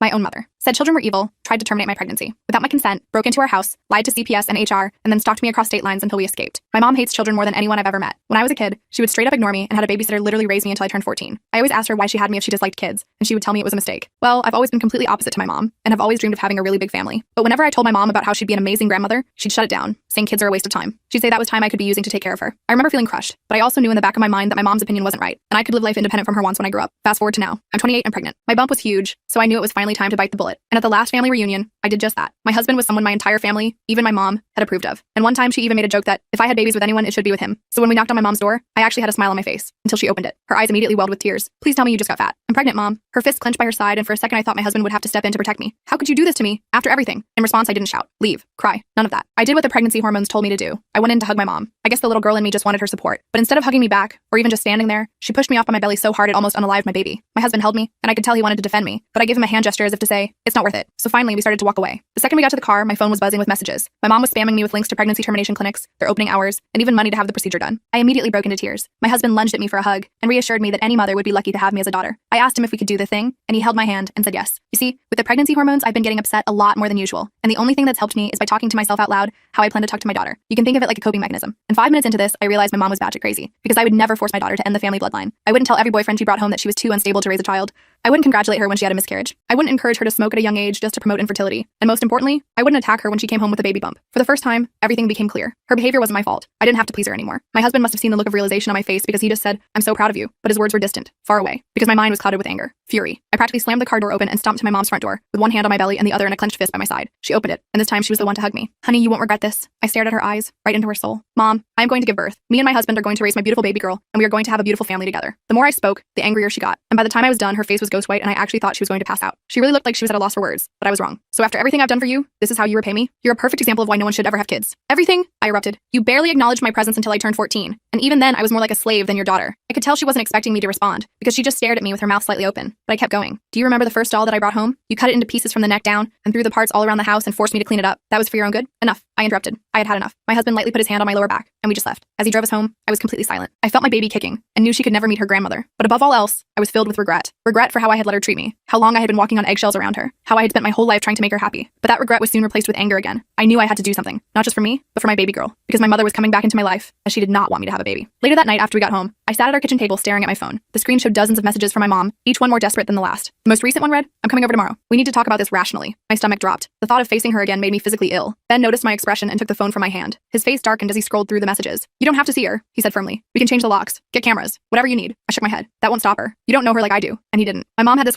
My own mother. Said children were evil, tried to terminate my pregnancy. Without my consent, broke into our house, lied to CPS and HR, and then stalked me across state lines until we escaped. My mom hates children more than anyone I've ever met. When I was a kid, she would straight up ignore me and had a babysitter literally raise me until I turned 14. I always asked her why she had me if she disliked kids, and she would tell me it was a mistake. Well, I've always been completely opposite to my mom, and have always dreamed of having a really big family. But whenever I told my mom about how she'd be an amazing grandmother, she'd shut it down, saying kids are a waste of time. She'd say that was time I could be using to take care of her. I remember feeling crushed, but I also knew in the back of my mind that my mom's opinion wasn't right, and I could live life independent from her wants when I grew up. Fast forward to now. I'm 28 and pregnant. My bump was huge, so I knew it was finally time to bite the bullet. And at the last family reunion, I did just that. My husband was someone my entire family, even my mom, had approved of. And one time she even made a joke that if I had babies with anyone, it should be with him. So when we knocked on my mom's door, I actually had a smile on my face until she opened it. Her eyes immediately welled with tears. Please tell me you just got fat. I'm pregnant, Mom. Her fist clenched by her side, and for a second I thought my husband would have to step in to protect me. How could you do this to me? After everything? In response, I didn't shout, leave, cry, none of that. I did what the pregnancy hormones told me to do. I went in to hug my mom. I guess the little girl in me just wanted her support. But instead of hugging me back, or even just standing there, she pushed me off on my belly so hard it almost unalived my baby. My husband held me, and I could tell he wanted to defend me, but I gave him a hand gesture as if to say, it's not worth it. So finally, we started to walk away. The second we got to the car, my phone was buzzing with messages. My mom was spamming me with links to pregnancy termination clinics, their opening hours, and even money to have the procedure done. I immediately broke into tears. My husband lunged at me for a hug and reassured me that any mother would be lucky to have me as a daughter. I asked him if we could do the thing, and he held my hand and said yes. You see, with the pregnancy hormones, I've been getting upset a lot more than usual, and the only thing that's helped me is by talking to myself out loud how I plan to talk to my daughter. You can think of it like a coping mechanism. And 5 minutes into this, I realized my mom was batshit crazy, because I would never force my daughter to end the family bloodline. I wouldn't tell every boyfriend she brought home that she was too unstable to raise a child. I wouldn't congratulate her when she had a miscarriage. I wouldn't encourage her to smoke at a young age just to promote infertility. And most importantly, I wouldn't attack her when she came home with a baby bump. For the first time, everything became clear. Her behavior wasn't my fault. I didn't have to please her anymore. My husband must have seen the look of realization on my face because he just said, I'm so proud of you. But his words were distant, far away, because my mind was clouded with anger, fury. I practically slammed the car door open and stomped to my mom's front door, with one hand on my belly and the other in a clenched fist by my side. She opened it, and this time she was the one to hug me. Honey, you won't regret this. I stared at her eyes, right into her soul. Mom, I'm going to give birth. Me and my husband are going to raise my beautiful baby girl, and we are going to have a beautiful family together. The more I spoke, the angrier she got. And by the time I was done, her face was ghost white, and I actually thought she was going to pass out. She really looked like she was at a loss for words, but I was wrong. So after everything I've done for you, this is how you repay me? You're a perfect example of why no one should ever have kids. Everything? I erupted. You barely acknowledged my presence until I turned 14. And even then, I was more like a slave than your daughter. I could tell she wasn't expecting me to respond, because she just stared at me with her mouth slightly open. But I kept going. Do you remember the first doll that I brought home? You cut it into pieces from the neck down, and threw the parts all around the house and forced me to clean it up. That was for your own good? Enough. I interrupted. I had had enough. My husband lightly put his hand on my lower back, and we just left. As he drove us home, I was completely silent. I felt my baby kicking, and knew she could never meet her grandmother. But above all else, I was filled with regret. Regret for how I had let her treat me, how long I had been walking on eggshells around her, how I had spent my whole life trying to make her happy. But that regret was soon replaced with anger again. I knew I had to do something, not just for me, but for my baby girl, because my mother was coming back into my life, as she did not want me to have a baby. Later that night after we got home, I sat at our kitchen table staring at my phone. The screen showed dozens of messages from my mom, each one more desperate than the last. The most recent one read, I'm coming over tomorrow. We need to talk about this rationally. My stomach dropped. The thought of facing her again made me physically ill. Ben noticed my expression and took the phone from my hand. His face darkened as he scrolled through the messages. You don't have to see her, he said firmly. We can change the locks, get cameras, whatever you need. I shook my head. That won't stop her. You don't know her like I do. And he didn't. My mom had this way